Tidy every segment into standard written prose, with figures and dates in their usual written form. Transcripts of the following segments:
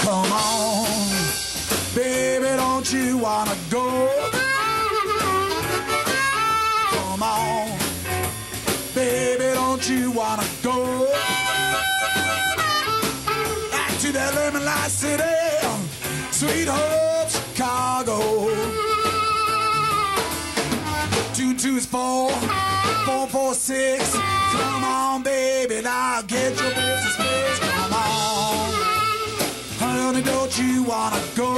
Come on, baby, don't you wanna go? Come on, baby, don't you wanna go back to that lemon light city, sweet Hope, Chicago. 2 is 4, 4 4 6. Come on, baby, now get your business fixed. Come on, honey, don't you wanna go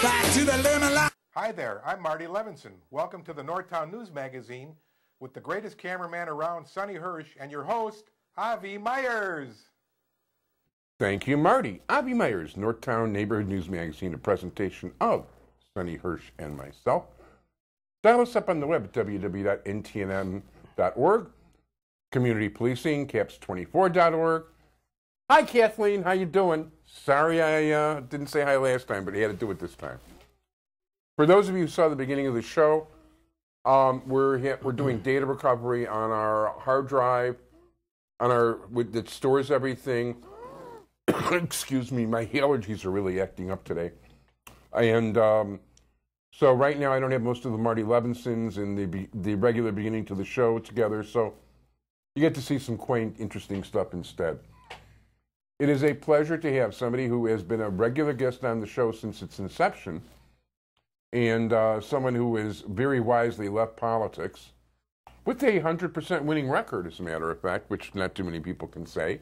back to the lemon light? Hi there, I'm Marty Levinson. Welcome to the Northtown News Magazine with the greatest cameraman around, Sonny Hirsch, and your host, Avi Myers. Thank you, Marty. Avi Myers, Northtown Neighborhood News Magazine, a presentation of Sonny Hirsch and myself. Dial us up on the web at www.ntnm.org. Community Policing, caps24.org. Hi, Kathleen. How you doing? Sorry I didn't say hi last time, but I had to do it this time. For those of you who saw the beginning of the show, we're doing data recovery on our hard drive, that stores everything. Excuse me, my allergies are really acting up today. And so right now I don't have most of the Marty Levinsons and the regular beginning to the show together, so you get to see some quaint, interesting stuff instead. It is a pleasure to have somebody who has been a regular guest on the show since its inception, and someone who has very wisely left politics with a 100% winning record, as a matter of fact, which not too many people can say.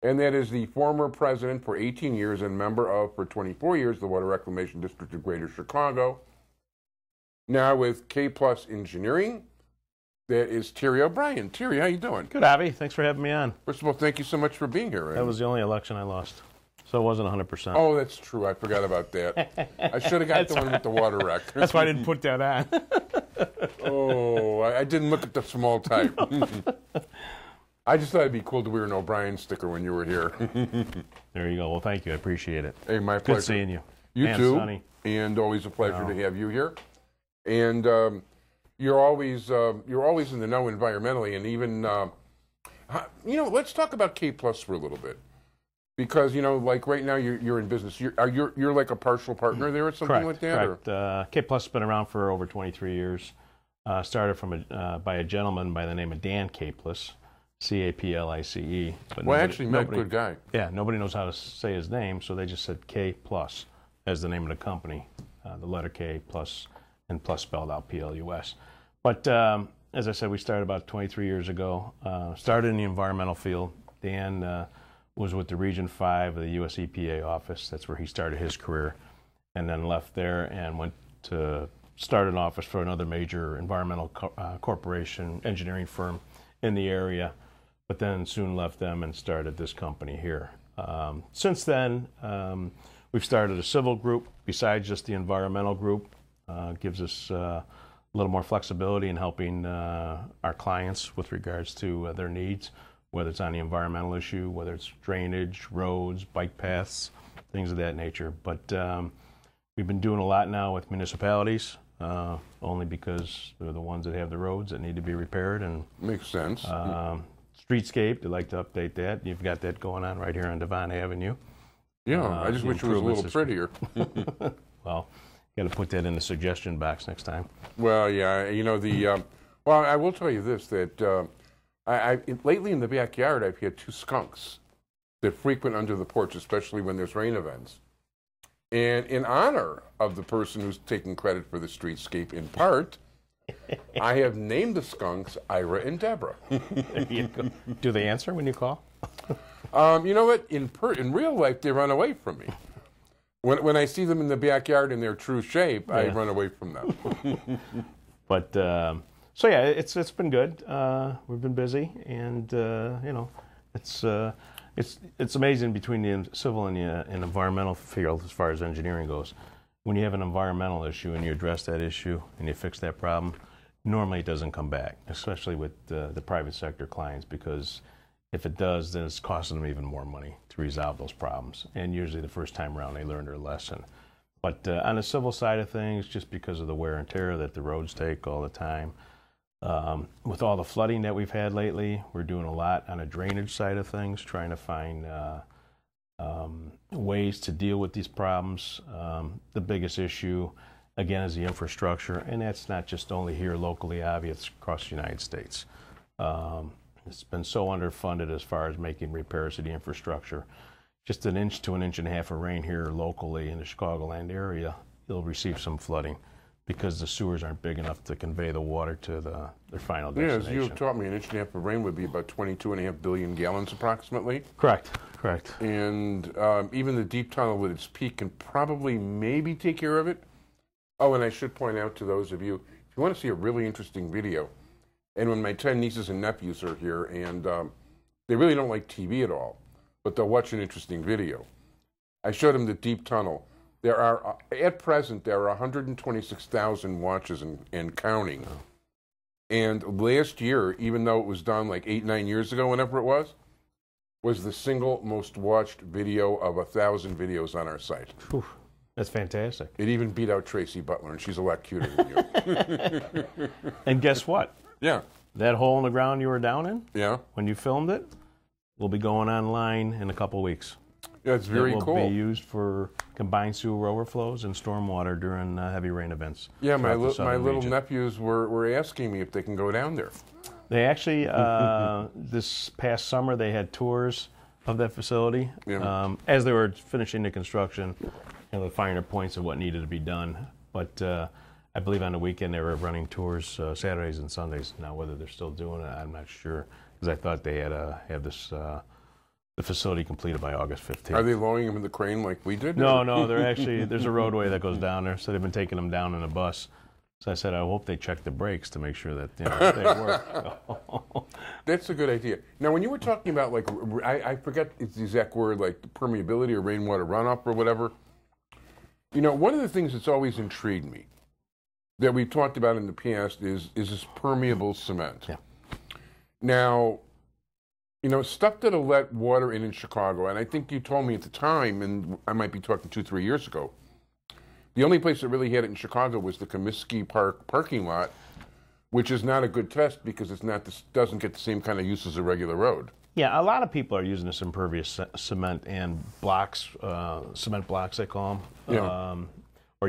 And that is the former president for 18 years and member of, for 24 years, the Water Reclamation District of Greater Chicago. Now with K Plus Engineering, that is Terry O'Brien. Terry, how you doing? Good, Avi. Thanks for having me on. First of all, thank you so much for being here. That was the only election I lost, so it wasn't 100%. Oh, that's true. I forgot about that. I should have got the one with the water wreck. That's why I didn't put that on. Oh, I didn't look at the small type. I just thought it'd be cool to wear an O'Brien sticker when you were here. There you go. Well, thank you. I appreciate it. Hey, my pleasure. Good seeing you. You and too. Sonny. And always a pleasure to have you here. And you're always in the know environmentally, and even let's talk about K Plus for a little bit, because like right now you're in business. You're like a partial partner there or something like that. Correct. K Plus has been around for over 23 years. Started from by a gentleman by the name of Dan Caplice. C-A-P-L-I-C-E. Well, actually, good guy. Yeah, nobody knows how to say his name, so they just said K Plus as the name of the company, the letter K plus, and plus spelled out P-L-U-S. But as I said, we started about 23 years ago. Started in the environmental field. Dan was with the Region 5 of the U.S. EPA office. That's where he started his career, and then left there and went to start an office for another major environmental corporation, engineering firm in the area. But then soon left them and started this company here. Since then, we've started a civil group besides just the environmental group. Gives us a little more flexibility in helping our clients with regards to their needs, whether it's on the environmental issue, whether it's drainage, roads, bike paths, things of that nature. But we've been doing a lot now with municipalities, only because they're the ones that have the roads that need to be repaired. And makes sense. Streetscape, they'd like to update that. You've got that going on right here on Devon Avenue. Yeah, I just wish it was a little prettier. Well, you got to put that in the suggestion box next time. Well, yeah, well, I will tell you this, that lately in the backyard, I've had 2 skunks that frequent under the porch, especially when there's rain events. And in honor of the person who's taking credit for the streetscape in part, I have named the skunks Ira and Deborah. There you go. Do they answer when you call? You know what? In real life, they run away from me. When I see them in the backyard in their true shape, I run away from them. But so yeah, it's been good. We've been busy, and it's amazing between the civil and the environmental field as far as engineering goes. When you have an environmental issue and you address that issue and you fix that problem, normally it doesn't come back, especially with the private sector clients, because if it does, then it's costing them even more money to resolve those problems. And usually the first time around, they learn their lesson. But on the civil side of things, just because of the wear and tear that the roads take all the time, With all the flooding that we've had lately, we're doing a lot on the drainage side of things, trying to find ways to deal with these problems. The biggest issue, again, is the infrastructure, and that's not just only here locally, obvious across the United States. It's been so underfunded as far as making repairs to the infrastructure. Just an inch to an inch and a half of rain here locally in the Chicagoland area, you'll receive some flooding because the sewers aren't big enough to convey the water to their final destination. Yeah, as you taught me, an inch and a half of rain would be about 22.5 billion gallons approximately. Correct. And even the deep tunnel at its peak can probably maybe take care of it. Oh, and I should point out to those of you, if you want to see a really interesting video, and when my 10 nieces and nephews are here, and they really don't like TV at all, but they'll watch an interesting video. I showed them the deep tunnel. There are, at present, there are 126,000 watches and counting. Oh. And last year, even though it was done like 8-9 years ago, whenever it was the single most watched video of 1,000 videos on our site. Whew, that's fantastic. It even beat out Tracy Butler, and she's a lot cuter than you. And guess what? Yeah. That hole in the ground you were down in, yeah, when you filmed it, will be going online in a couple weeks. Yeah, it's very cool. It will be used for combined sewer overflows and stormwater during heavy rain events. Yeah, my little nephews were asking me if they can go down there. They actually, this past summer, they had tours of that facility. Yeah. As they were finishing the construction, the finer points of what needed to be done. But I believe on the weekend they were running tours Saturdays and Sundays. Now, whether they're still doing it, I'm not sure, because I thought they had have this the facility completed by August 15th. Are they lowering them in the crane like we did? No, they're actually, there's a roadway that goes down there, so they've been taking them down in a bus. So I said, I hope they check the brakes to make sure that they work. That's a good idea. Now, when you were talking about, like, I forget the exact word, like permeability or rainwater runoff or whatever, one of the things that's always intrigued me that we've talked about in the past is this permeable cement. Yeah. Now, stuff that'll let water in Chicago, and I think you told me at the time, and I might be talking 2-3 years ago, the only place that really had it in Chicago was the Comiskey Park parking lot, which is not a good test because doesn't get the same kind of use as a regular road. Yeah, a lot of people are using this impervious cement and blocks, cement blocks they call them, yeah. Or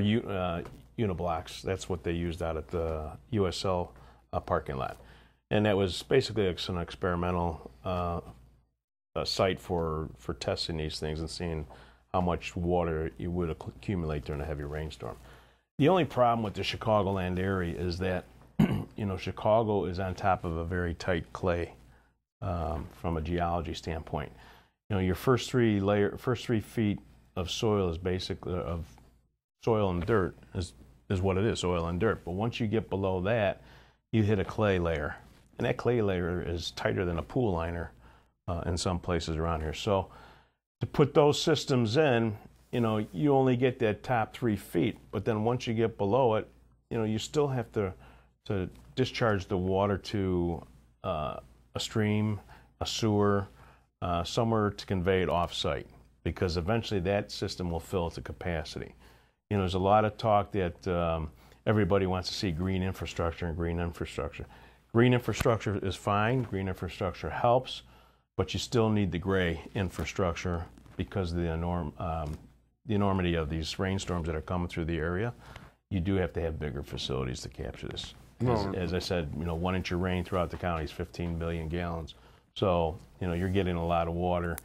uniblocks. That's what they used out at the USL parking lot. And that was basically an experimental site for testing these things and seeing how much water you would accumulate during a heavy rainstorm. The only problem with the Chicagoland area is that, Chicago is on top of a very tight clay from a geology standpoint. Your first 3 feet of soil is basically of soil and dirt is what it is, soil and dirt. But once you get below that, you hit a clay layer. And that clay layer is tighter than a pool liner in some places around here. So to put those systems in, you only get that top 3 feet. But then once you get below it, you still have to discharge the water to a stream, a sewer, somewhere to convey it off-site, because eventually that system will fill to capacity. There's a lot of talk that everybody wants to see green infrastructure and green infrastructure. Green infrastructure is fine, green infrastructure helps, but you still need the gray infrastructure because of the enormity of these rainstorms that are coming through the area. You do have to have bigger facilities to capture this. As I said, 1 inch of rain throughout the county is 15 billion gallons. So, you're getting a lot of water,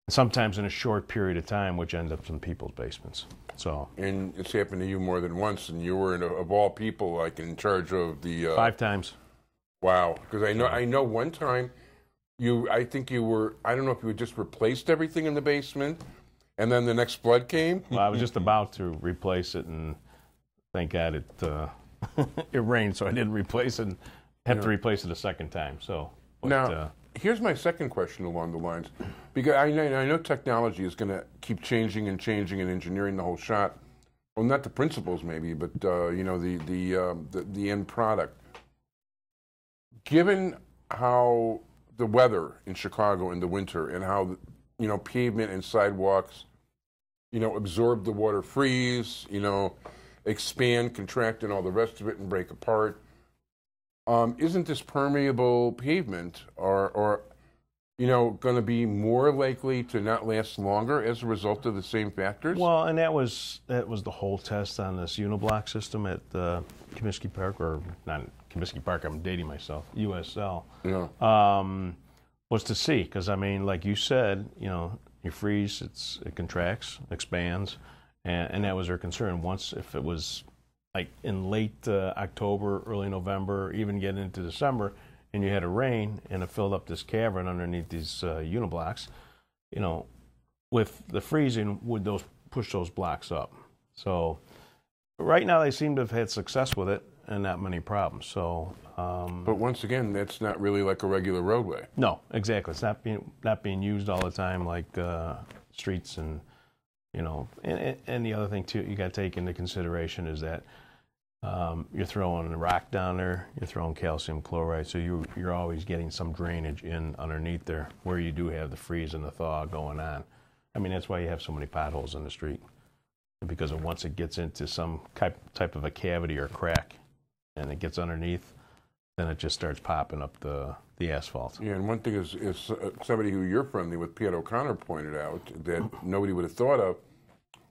sometimes in a short period of time, which ends up in people's basements. So. And it's happened to you more than once, and you were, of all people, like in charge of the... 5 times. Wow, because I know one time I think you were, I don't know if you had just replaced everything in the basement, and then the next flood came. Well, I was just about to replace it, and thank God it rained, so I didn't replace it. And have to replace it a second time. So now, here's my second question along the lines, because I know technology is going to keep changing and engineering the whole shot. Well, not the principles maybe, but the end product. Given how the weather in Chicago in the winter and how pavement and sidewalks absorb the water, freeze, expand, contract, and all the rest of it, and break apart, isn't this permeable pavement or going to be more likely to not last longer as a result of the same factors? Well, and that was the whole test on this uniblock system at Comiskey Park, or not Comiskey Park, I'm dating myself, USL. Yeah. Was to see, because I mean, like you said, you freeze, it contracts, expands, and that was their concern. Once, if it was like in late October, early November, even getting into December, and you had a rain and it filled up this cavern underneath these uniblocks, with the freezing, would those push those blocks up? So right now they seem to have had success with it and not many problems. So, but once again, that's not really like a regular roadway. No, exactly. It's not being used all the time like streets, and and the other thing too you got to take into consideration is that you're throwing rock down there, you're throwing calcium chloride, so you're always getting some drainage in underneath there where you do have the freeze and the thaw going on. I mean, that's why you have so many potholes in the street, because once it gets into some type of a cavity or crack and it gets underneath, then it just starts popping up the asphalt. Yeah, and one thing is somebody who you're friendly with, Pat O'Connor, pointed out that nobody would have thought of,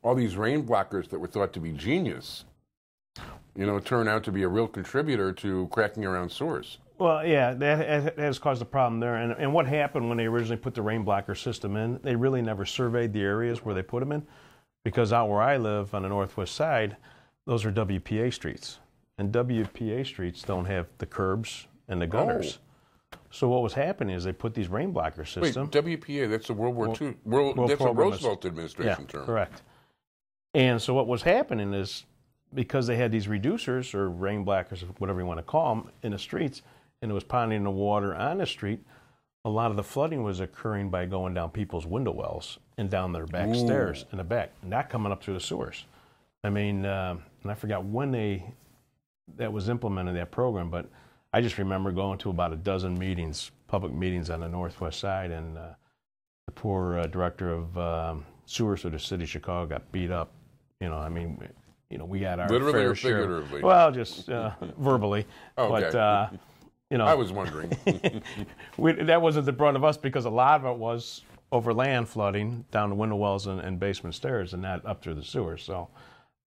all these rain blockers that were thought to be genius, turn out to be a real contributor to cracking around sewers. Well, yeah, that has caused a problem there. And what happened when they originally put the rain blocker system in, they really never surveyed the areas where they put them in, because out where I live on the northwest side, those are WPA streets. And WPA streets don't have the curbs and the gutters. Oh. So what was happening is they put these rain blocker systems. Wait, WPA, that's a World War II, that's a Roosevelt administration term. Correct. And so what was happening is, because they had these reducers or rain blockers, whatever you want to call them, in the streets, and it was ponding the water on the street, a lot of the flooding was occurring by going down people's window wells and down their back stairs in the back, not coming up through the sewers. I mean, and I forgot when that was implemented, that program, but I just remember going to about a dozen meetings, public meetings on the northwest side, and the poor director of sewers for the city of Chicago got beat up. I mean, we got our literally fair or share. figuratively? Well, just verbally. Okay. But, I was wondering. That wasn't the brunt of us, because a lot of it was over land flooding down the window wells and basement stairs, and not up through the sewers. So,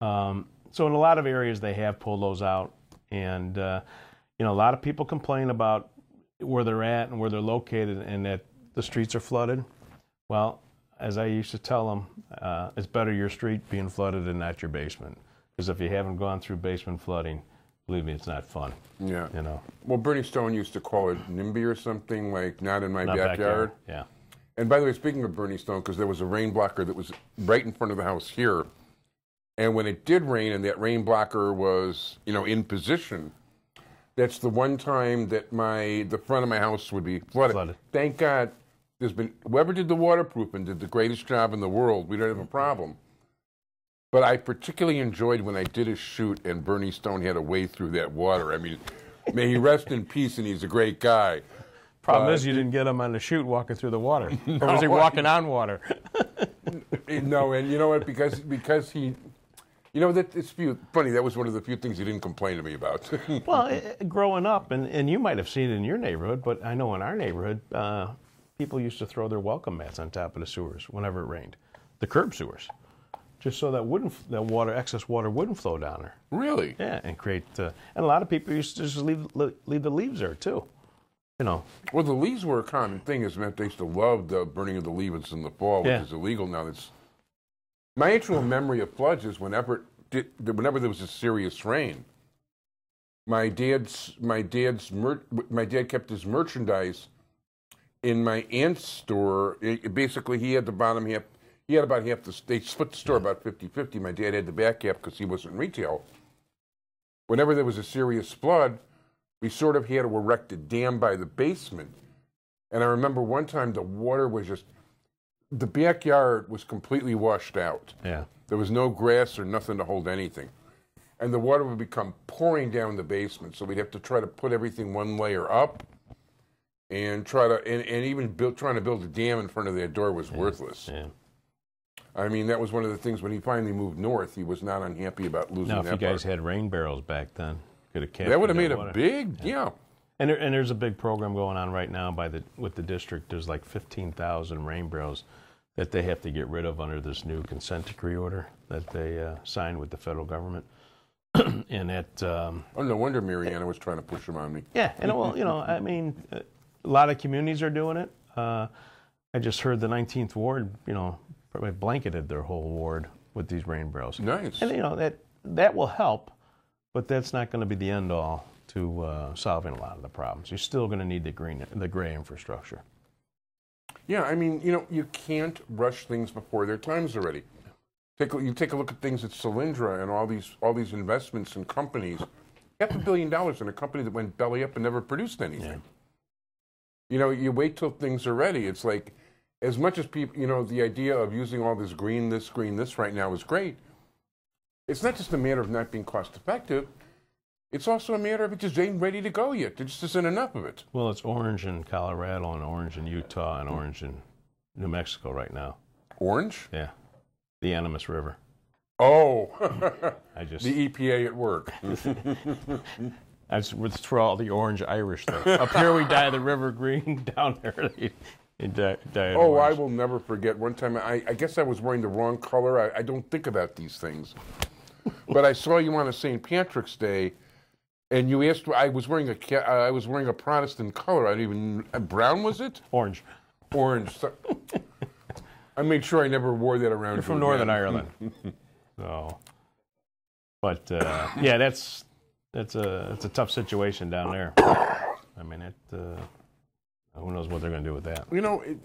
so in a lot of areas they have pulled those out, and a lot of people complain about where they're at and where they're located, and that the streets are flooded. Well, as I used to tell them, it's better your street being flooded than not your basement, because if you haven't gone through basement flooding, believe me, it's not fun. Yeah. Well, Bernie Stone used to call it NIMBY or something, like not in my backyard. Yeah. And by the way, speaking of Bernie Stone, because there was a rain blocker that was right in front of the house here, and when it did rain and that rain blocker was, in position, that's the one time that the front of my house would be flooded. Thank God. Whoever did the waterproofing did the greatest job in the world. We don't have a problem. But I particularly enjoyed when I did a shoot and Bernie Stone had to wade through that water. I mean, may he rest in peace, and he's a great guy. Problem is, you didn't get him on the shoot walking through the water. Or was he walking on water? No, and you know what? Because he... it's funny, that was one of the few things he didn't complain to me about. Well, growing up, and you might have seen it in your neighborhood, but I know in our neighborhood, people used to throw their welcome mats on top of the sewers whenever it rained, the curb sewers, just so that excess water wouldn't flow down there. Really? Yeah, and create. And a lot of people used to just leave the leaves there too. Well, the leaves were a common thing. As they used to love the burning of the leaves in the fall, which is illegal now. My actual memory of floods is whenever there was a serious rain. My dad kept his merchandise in my aunt's store. Basically, he had the bottom half. He had about half they split the store about 50-50. My dad had the back half because he wasn't retail. Whenever there was a serious flood, we sort of had to erect a dam by the basement. And I remember one time the water was the backyard was completely washed out. Yeah. There was no grass or nothing to hold anything. And the water would become pouring down the basement. So we'd have to try to put everything one layer up and trying to build a dam in front of that door was worthless. Yeah. I mean, that was one of the things when he finally moved north, he was not unhappy about losing that part. Now, if you guys had rain barrels back then. Could have That would have made water. a big, yeah. And there's a big program going on right now with the district. There's like 15,000 rain barrels that they have to get rid of under this new consent decree order that they signed with the federal government. And that. Oh, no wonder Mariana was trying to push them on me. Yeah, and well, I mean, a lot of communities are doing it. I just heard the 19th ward, probably blanketed their whole ward with these rain barrels. Nice. And that will help, but that's not going to be the end all to solving a lot of the problems. You're still going to need the gray infrastructure. Yeah, I mean, you can't rush things before their time's already. You take a look at things at Solyndra and all these investments in companies. $500 million in a company that went belly up and never produced anything. Yeah. You wait till things are ready. It's like, as much as people, the idea of using all this green, this right now is great. It's not just a matter of not being cost effective. It's also a matter of it just ain't ready to go yet. There just isn't enough of it. Well, it's orange in Colorado and orange in Utah and orange in New Mexico right now. Orange? Yeah. The Animas River. Oh. The EPA at work. I just throw all the orange Irish stuff. Up here we dye the river green. Down there they dye it orange. I orange. will never forget. One time, I guess I was wearing the wrong color. I don't think about these things. But I saw you on a St. Patrick's Day, and you asked. I was wearing a Protestant color. I didn't even brown, was it? Orange. Orange. So, I made sure I never wore that around. You're from Northern Ireland. So, but yeah, that's a tough situation down there. I mean, who knows what they're going to do with that?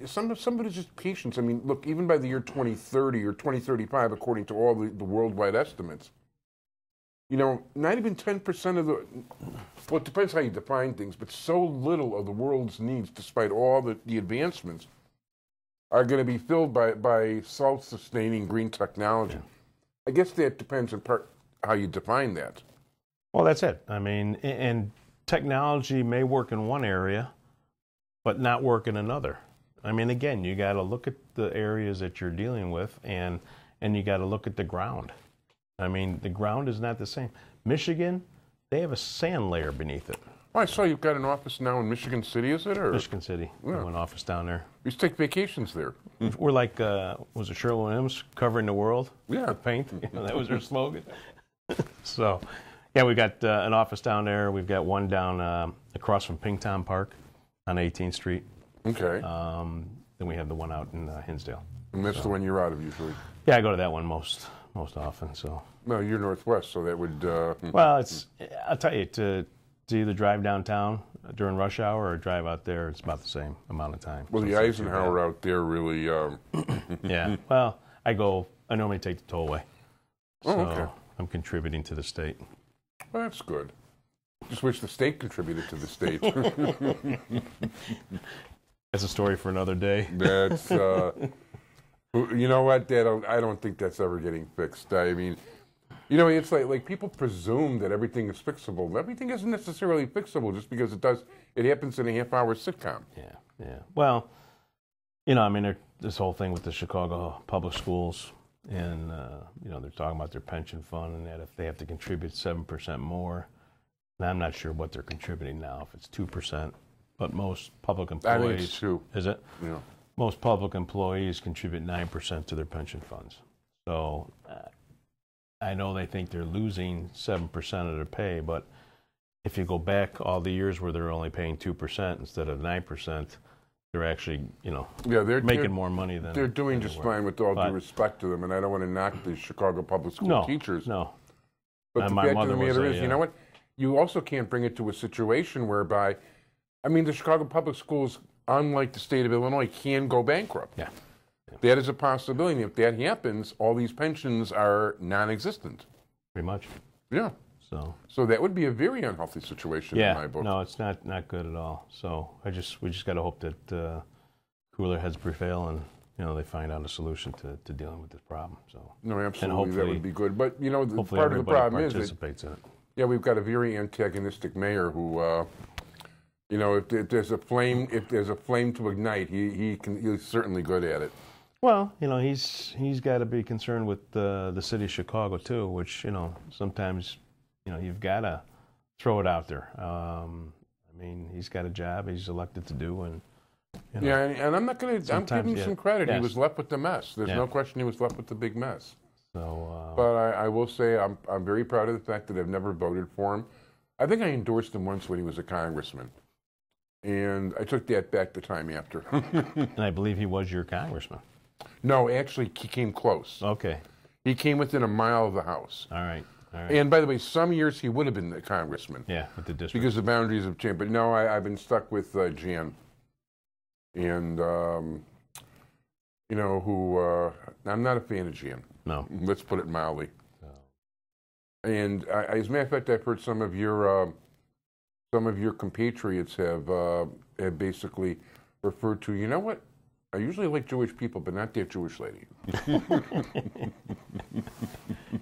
Some of it is just patience. I mean, look, even by the year 2030 or 2035, according to all the worldwide estimates, not even 10% of the, well, it depends how you define things, but so little of the world's needs, despite all the advancements, are going to be filled by self-sustaining green technology. Yeah. I guess that depends in part how you define that. Well, that's it. I mean, and technology may work in one area, but not work in another. I mean, again, you got to look at the areas that you're dealing with, and you got to look at the ground. I mean, the ground is not the same. Michigan, they have a sand layer beneath it. Oh, I saw you've got an office now in Michigan City, is it? Or? Michigan City. Yeah. We have an office down there. We used to take vacations there. We're like, was it Sherwin-Williams, covering the world? Yeah. With paint. That was their slogan. So, yeah, we got an office down there. We've got one down across from Pingtown Park on 18th Street. Okay. Then we have the one out in Hinsdale. And that's the one you're out of usually? Yeah, I go to that one most often. So. No, you're Northwest, so that would... Well, I'll tell you, to either drive downtown during rush hour or drive out there, it's about the same amount of time. Well, so the Eisenhower out there really... Yeah. Well, I normally take the tollway. So okay. I'm contributing to the state. Well, that's good. Just wish the state contributed to the state. That's a story for another day. That's... you know what, Dad? I don't think that's ever getting fixed. I mean... it's like people presume that everything is fixable. Everything isn't necessarily fixable just because it happens in a half-hour sitcom. Yeah. Well, I mean, this whole thing with the Chicago public schools, and, they're talking about their pension fund and that if they have to contribute 7% more. And I'm not sure what they're contributing now, if it's 2%, but most public employees... I think it's 2. Is it? Yeah. Most public employees contribute 9% to their pension funds. So... I know they think they're losing 7% of their pay, but if you go back all the years where they're only paying 2% instead of 9%, they're actually, they're making more money than they're doing just fine. With all due respect to them, and I don't want to knock the Chicago public school teachers. No, but the fact of the matter is, you know what? You also can't bring it to a situation whereby, the Chicago public schools, unlike the state of Illinois, can go bankrupt. Yeah. That is a possibility. If that happens, all these pensions are non-existent. Pretty much. Yeah. So that would be a very unhealthy situation in my book. No, it's not good at all. So we just got to hope that cooler heads prevail and they find out a solution to dealing with this problem. So no, absolutely, that would be good. But the part of the problem is participates in it. Yeah, we've got a very antagonistic mayor who. If there's a flame to ignite, he's certainly good at it. Well, he's got to be concerned with the city of Chicago too, which sometimes you've got to throw it out there. I mean, he's got a job he's elected to do, and you know, Yeah, and I'm not going to. I'm giving him some credit. Yes. He was left with the mess. There's Yeah. no question he was left with the big mess. So, But I will say I'm very proud of the fact that I've never voted for him. I think I endorsed him once when he was a congressman, and I took that back the time after. and I believe he was your congressman. No, actually, he came close. Okay, He came within a mile of the house. all right. And by the way, some years he would have been the congressman. Yeah, with the district. Because the boundaries have changed. But no, I've been stuck with Jan. And, you know, who, I'm not a fan of Jan. No. Let's put it mildly. And as a matter of fact, I've heard some of your compatriots have basically referred to, you know what? I usually like Jewish people, but not that Jewish lady.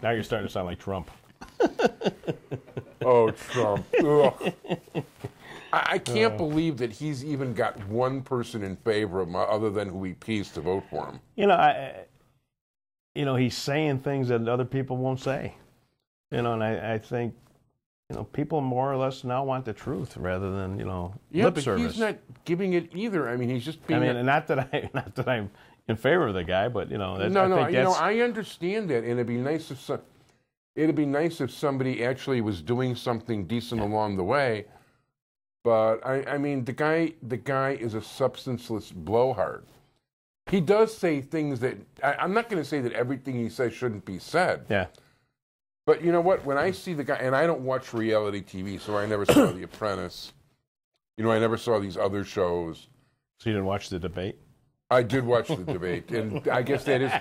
Now you're starting to sound like Trump. Oh, Trump. Ugh. I can't believe that he's even got one person in favor of him other than who he pays to vote for him. You know, he's saying things that other people won't say. You know, and I think, you know, people more or less now want the truth rather than, you know, Yeah, lip but service. he's not giving it either. I mean, he's just being. I mean, not that I'm in favor of the guy, but you know, No, I think you know, that's, I understand that, and it'd be nice if somebody actually was doing something decent along the way. But I mean, the guy is a substanceless blowhard. He does say things that I'm not going to say that everything he says shouldn't be said. yeah. But you know what? When I see the guy, and I don't watch reality TV, so I never saw The Apprentice. You know, I never saw these other shows. So you didn't watch the debate? I did watch the debate, and I guess that is,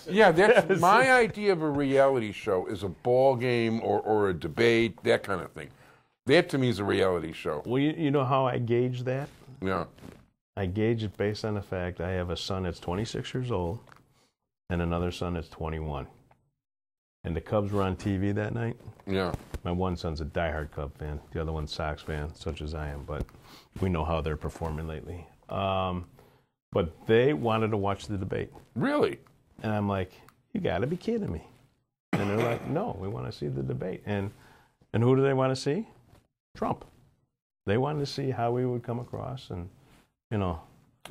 yeah, that's my idea of a reality show is a ball game or a debate, that kind of thing. That to me is a reality show. Well, you know how I gauge that? Yeah. I gauge it based on the fact I have a son that's 26 years old and another son that's 21. And the Cubs were on TV that night. Yeah. My one son's a diehard Cub fan. The other one's Sox fan, such as I am. But we know how they're performing lately. But they wanted to watch the debate. Really? And I'm like, you got to be kidding me. And they're like, no, we want to see the debate. And who do they want to see? Trump. They wanted to see how we would come across and, you know.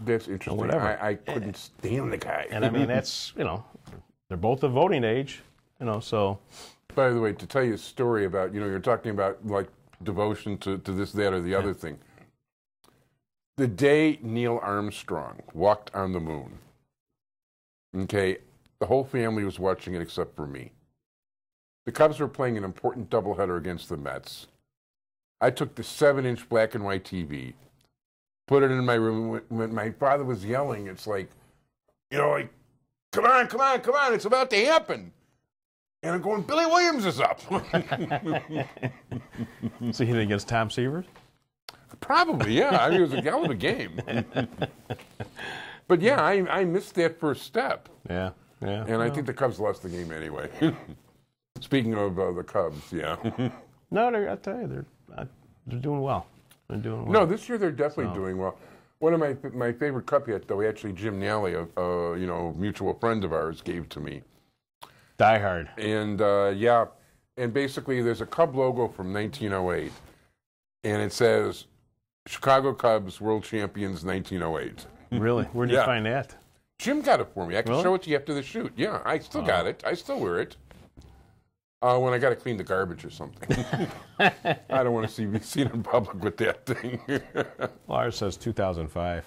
That's interesting. Whatever. I couldn't stand the guy. And I mean, that's, you know, they're both of voting age, you know, so. By the way, to tell you a story about, you know, you're talking about like devotion to this, that, or the other thing. The day Neil Armstrong walked on the moon, okay, the whole family was watching it except for me. The Cubs were playing an important doubleheader against the Mets. I took the 7-inch black and white TV, put it in my room. When my father was yelling, it's like, you know, like, come on, come on, come on, it's about to happen. And I'm going, Billy Williams is up. So you think it's Tom Seaver? Probably, yeah. I mean, it was a hell of a game. But yeah, I missed that first step. Yeah, yeah. And I think the Cubs lost the game anyway. Speaking of the Cubs, yeah. No, I tell you, they're doing well. They're doing well. No, this year they're definitely doing well. One of my favorite cup hit, though, actually Jim Nally, you know, mutual friend of ours, gave to me. Die Hard. And yeah, and basically there's a Cub logo from 1908, and it says Chicago Cubs World Champions 1908. Really? Where did you find that? Jim got it for me. I can show it to you after the shoot. Yeah, I still got it. I still wear it. When I got to clean the garbage or something. I don't want to be seen in public with that thing. Well, ours says 2005.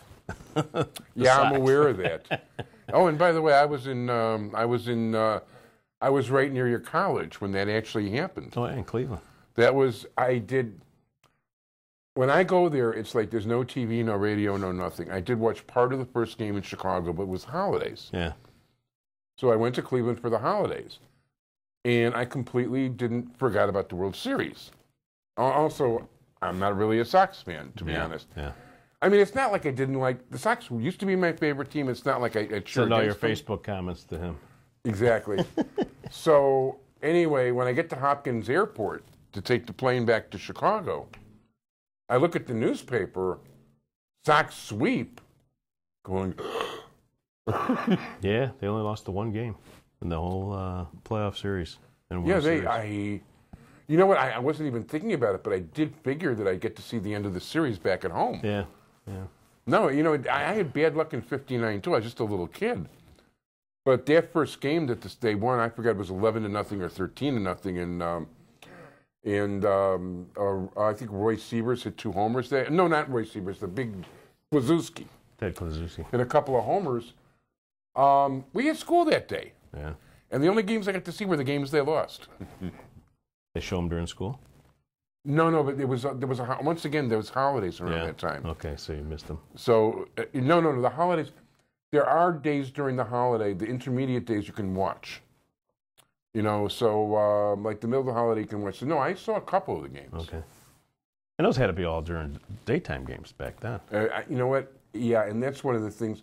Yeah, I'm aware of that. Oh, and by the way, I was right near your college when that actually happened. Oh, in Cleveland. When I go there, it's like there's no TV, no radio, no nothing. I did watch part of the first game in Chicago, but it was holidays. Yeah. So I went to Cleveland for the holidays. And I completely forgot about the World Series. Also, I'm not really a Sox fan, to be honest. Yeah. I mean, it's not like I didn't like, the Sox used to be my favorite team. It's not like I cheered Send all your against them. Facebook comments to him. Exactly. So anyway, when I get to Hopkins Airport to take the plane back to Chicago, I look at the newspaper, Sox sweep, going, Yeah, they only lost the one game in the whole playoff series. yeah, You know what? I wasn't even thinking about it, but I did figure that I'd get to see the end of the series back at home. Yeah. No, you know, I had bad luck in '59 too. I was just a little kid. But that first game that they won, I forgot it was 11-0 or 13-0, and I think Roy Sievers hit 2 homers there. No, not Roy Sievers, the big Klazewski. Ted Klazewski. Hit a couple of homers. We had school that day. Yeah. And the only games I got to see were the games they lost. They show them during school? No, but there was once again, there was holidays around that time. Okay, so you missed them. So, no, the holidays, there are days during the holiday, the intermediate days you can watch. You know, so like the middle of the holiday you can watch. So, no, I saw a couple of the games. Okay. And those had to be all during daytime games back then. You know what? Yeah, and that's one of the things.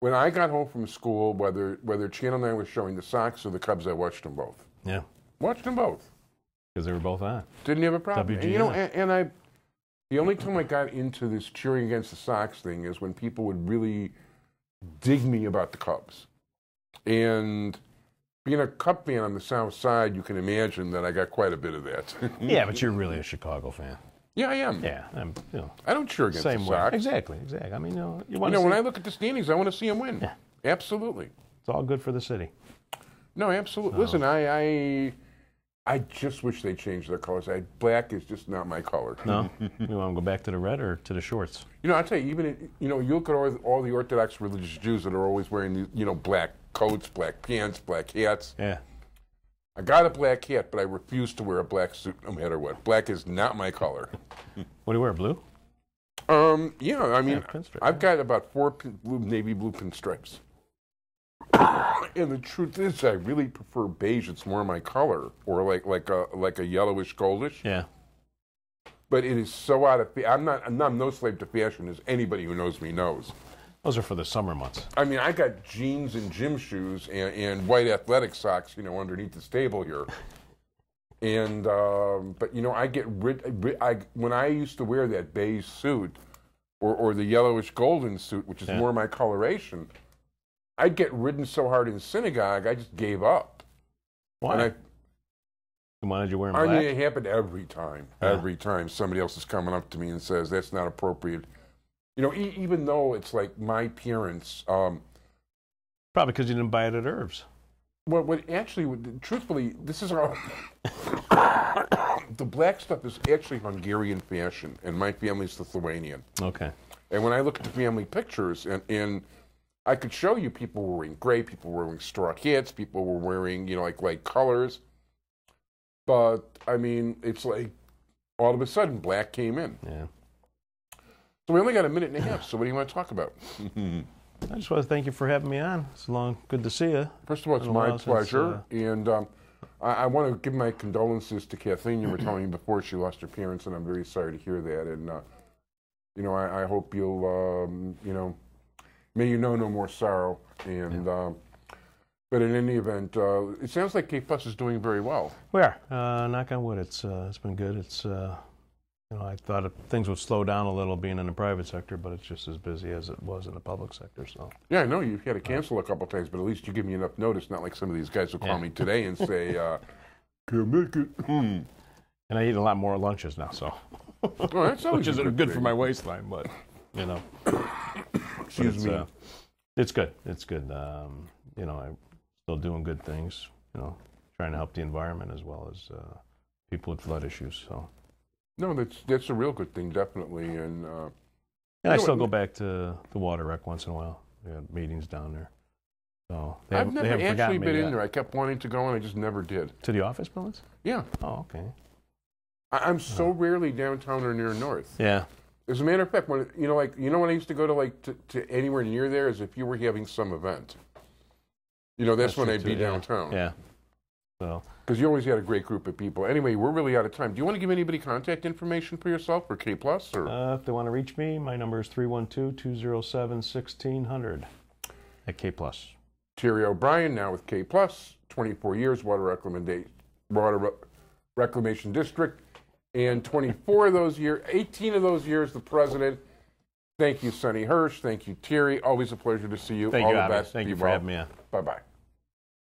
When I got home from school, whether Channel 9 was showing the Sox or the Cubs, I watched them both. Yeah. Watched them both. Because they were both on. Didn't have a problem. WGN. And, you know, the only time I got into this cheering against the Sox thing is when people would really dig me about the Cubs. And being a Cub fan on the South Side, you can imagine that I got quite a bit of that. Yeah, but you're really a Chicago fan. Yeah, I am. Yeah, I don't cheer against the same way. Sox. Exactly. I mean, you know, when I look at the standings, I want to see them win. Yeah. Absolutely. It's all good for the city. No, absolutely. Listen, I just wish they changed their colors. Black is just not my color. No? You want to go back to the red or to the shorts? You know, I'll tell you, you look at all the Orthodox religious Jews that are always wearing, black coats, black pants, black hats. Yeah. I got a black hat, but I refuse to wear a black suit no matter what. Black is not my color. What do you wear, blue? Yeah, I mean, pinstripe, I've got about 4 navy blue pinstripes. And the truth is, I really prefer beige. It's more my color, or like a yellowish goldish. Yeah. But it is so out of. I'm no slave to fashion, as anybody who knows me knows. Those are for the summer months. I mean, I got jeans and gym shoes and white athletic socks, underneath the stable here. And but I get when I used to wear that beige suit, or the yellowish golden suit, which is more my coloration. I'd get ridden so hard in synagogue, I just gave up. Why? And why did you wear them black? I mean, it happened every time. Yeah. Every time somebody else is coming up to me and says, that's not appropriate. Even though it's like my parents... Probably because you didn't buy it at Herbs. Well, actually, truthfully, this is all... The black stuff is actually Hungarian fashion, and my family's Lithuanian. Okay. And when I look at the family pictures, and I could show you people were wearing gray, people were wearing straw hats, people were wearing, like colors. But, I mean, it's like all of a sudden black came in. Yeah. So we only got a minute and a half, so what do you want to talk about? I just want to thank you for having me on. It's good to see you. First of all, it's my pleasure. And I want to give my condolences to Kathleen. You were telling me before she lost her parents, and I'm very sorry to hear that. And, I hope you'll, may you know no more sorrow. And but in any event, it sounds like K Plus is doing very well. We are. Knock on wood. It's been good. It's I thought things would slow down a little being in the private sector, but it's just as busy as it was in the public sector. So yeah, I know you've had to cancel a couple times, but at least you give me enough notice. Not like some of these guys who call me today and say, "Can't make it." And I eat a lot more lunches now, so that's always which isn't good for my waistline, but Excuse me. It's good. It's good. I'm still doing good things. Trying to help the environment as well as people with flood issues. So. No, that's a real good thing, definitely. And I still go back to the water rec once in a while. We had meetings down there. So I've never actually been in there. I kept wanting to go, and I just never did. To the office buildings? Yeah. Oh, okay. I'm so rarely downtown or near north. Yeah. As a matter of fact, when when I used to go to anywhere near there, is if you were having some event. That's when I'd be downtown. Yeah. So. Because you always had a great group of people. Anyway, we're really out of time. Do you want to give anybody contact information for yourself or K Plus? Or if they want to reach me, my number is 312-207-1600 at K Plus. Terry O'Brien, now with K Plus, 24 years, Water Reclamation District, and 24 of those years, 18 of those years, the president. Thank you, Sonny Hirsch. Thank you, Terry. Always a pleasure to see you. Thank All you, the Abby. best. Thank you for having me on. Bye-bye.